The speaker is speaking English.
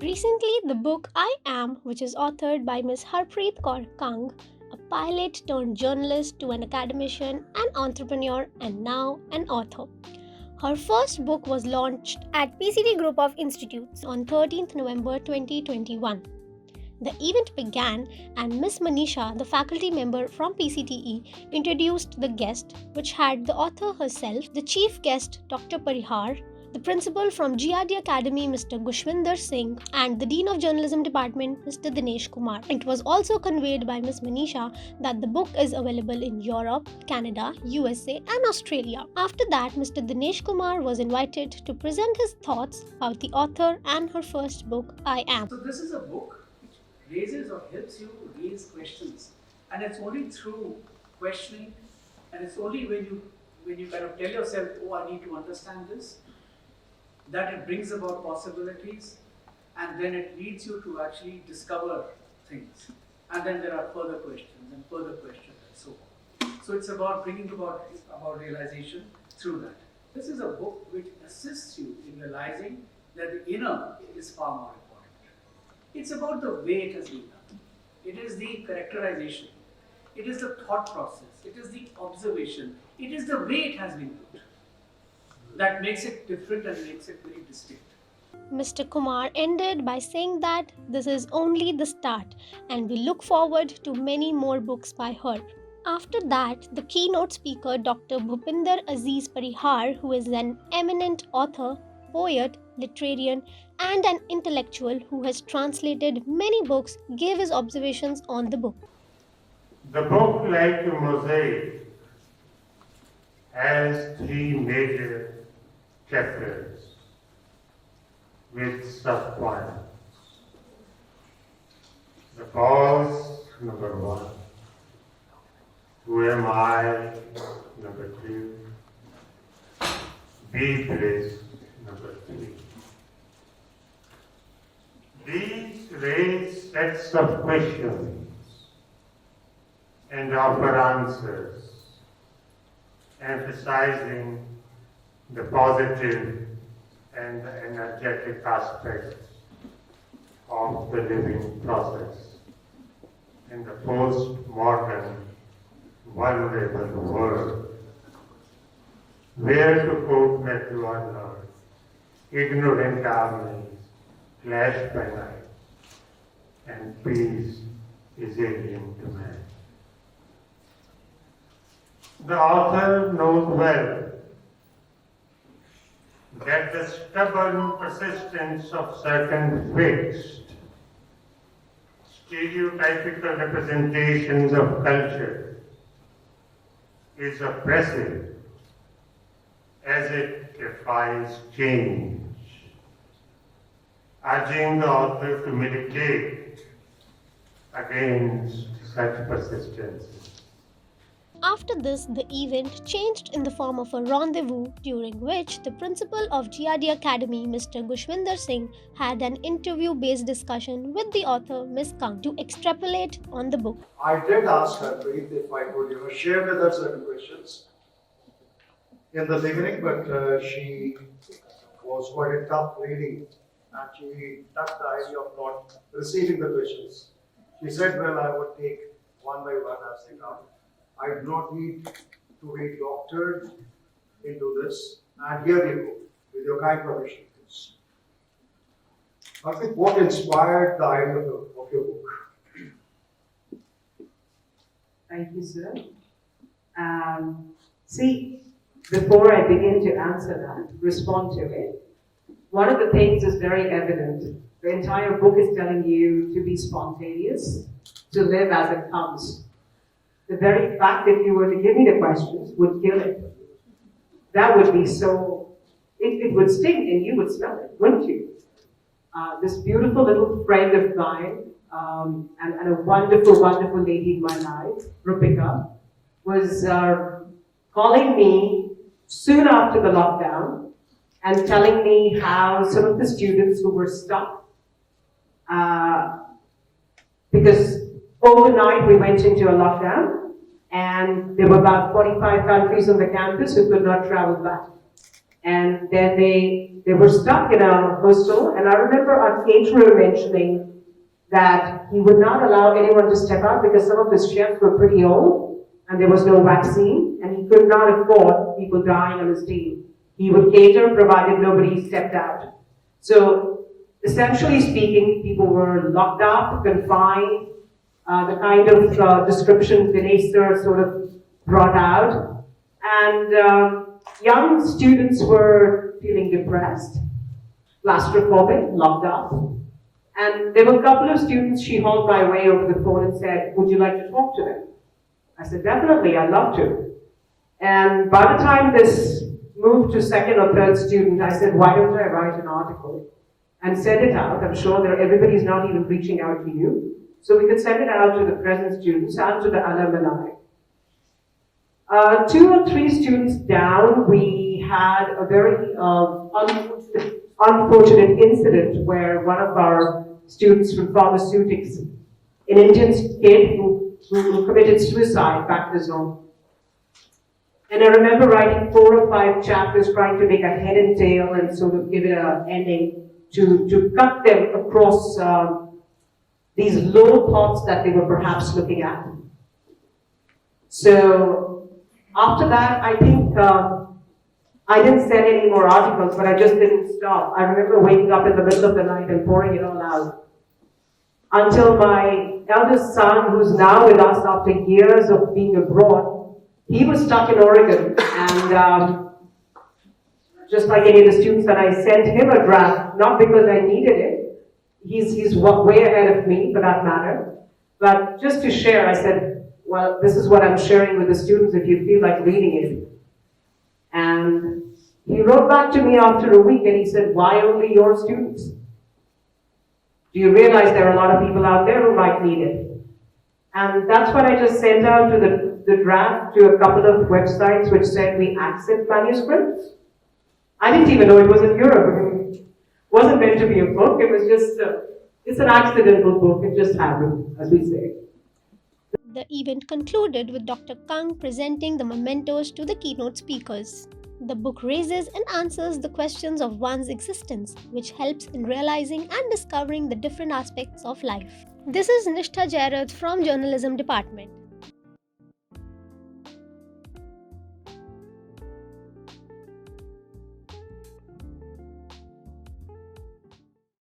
Recently, the book I Am, which is authored by Ms. Harpreet K Kang, a pilot turned journalist to an academician, an entrepreneur, and now an author. Her first book was launched at PCTE Group of Institutes on 13th November 2021. The event began, and Miss Manisha, the faculty member from PCTE, introduced the guest, which had the author herself, the chief guest Dr. Parihar, the principal from GRD Academy Mr. Gushwinder Singh, and the Dean of Journalism Department Mr. Dinesh Kumar. It was also conveyed by Miss Manisha that the book is available in Europe, Canada, USA, and Australia. After that, Mr. Dinesh Kumar was invited to present his thoughts about the author and her first book, I Am. So this is a book raises or helps you raise questions, and it's only through questioning, and it's only when you kind of tell yourself, oh, I need to understand this, that it brings about possibilities, and then it leads you to actually discover things, and then there are further questions and so on. So it's about bringing about realization through that. This is a book which assists you in realizing that the inner is far more important. It's about the way it has been done. It is the characterization. It is the thought process. It is the observation. It is the way it has been put that makes it different and makes it very distinct. Mr. Kumar ended by saying that this is only the start and we look forward to many more books by her. After that, the keynote speaker Dr. Bhupinder Aziz Parihar, who is an eminent author, poet, literarian, and an intellectual who has translated many books, gave his observations on the book. The book, like a mosaic, has three major chapters with sub-points. The pause, number one. Who am I, number two. Be bliss, number three. These raise sets of questions and offer answers, emphasizing the positive and the energetic aspects of the living process in the post-modern, vulnerable world, where, to quote Matthew Arnold, ignorant armies clash by night, and peace is alien to man. The author knows well that the stubborn persistence of certain fixed, stereotypical representations of culture is oppressive as it defies change, urging the author to meditate against such persistence. After this, the event changed in the form of a rendezvous during which the principal of GRD Academy, Mr. Gushwinder Singh, had an interview-based discussion with the author, Ms. Kang, to extrapolate on the book. I did ask her if I could share with her certain questions in the beginning, but she was quite a tough lady, and she took the idea of not receiving the questions. She said, well, I would take one by one as they come. I do not need to be doctored into this, and here you go, with your kind permission. I think what inspired the idea of your book? Thank you, sir. See, before I begin to answer that, respond to it, one of the things is very evident. The entire book is telling you to be spontaneous, to live as it comes. The very fact that you were to give me the questions would kill it. That would be so, it would sting and you would smell it, wouldn't you? This beautiful little friend of mine, and a wonderful, wonderful lady in my life, Rupika, was calling me soon after the lockdown and telling me how some of the students who were stuck, because overnight we went into a lockdown and there were about 45 countries on the campus who could not travel back. And then they were stuck in a hostel, and I remember our caterer mentioning that he would not allow anyone to step out because some of his chefs were pretty old and there was no vaccine, and he could not afford people dying on his team. He would cater provided nobody stepped out. So, essentially speaking, people were locked up, confined, the kind of description Vinay sort of brought out. And young students were feeling depressed, claustrophobic, locked up. And there were a couple of students she called my way over the phone and said, would you like to talk to them? I said, definitely, I'd love to. And by the time this moved to second or third student, I said, why don't I write an article and send it out? I'm sure that everybody's not even reaching out to you. So we could send it out to the present students and to the alumni. 2 or 3 students down, we had a very unfortunate incident where one of our students from pharmaceutics, an Indian kid who committed suicide back to his home. And I remember writing 4 or 5 chapters trying to make a head and tail and sort of give it an ending to cut them across these low thoughts that they were perhaps looking at. So after that, I think I didn't send any more articles, but I just didn't stop. I remember waking up in the middle of the night and pouring it all out. Until my eldest son, who's now with us after years of being abroad, he was stuck in Oregon. And just like any of the students that I sent him a draft, not because I needed it. He's way ahead of me, for that matter. But just to share, I said, well, this is what I'm sharing with the students if you feel like reading it. And he wrote back to me after a week and he said, why only your students? Do you realize there are a lot of people out there who might need it? And that's what I just sent out to the draft to a couple of websites which said we accept manuscripts. I didn't even know it was in Europe. It wasn't meant to be a book. It was just, it's an accidental book. It just happened, as we say. The event concluded with Dr. Kang presenting the mementos to the keynote speakers. The book raises and answers the questions of one's existence, which helps in realizing and discovering the different aspects of life. This is Nishtha Jairath from Journalism Department.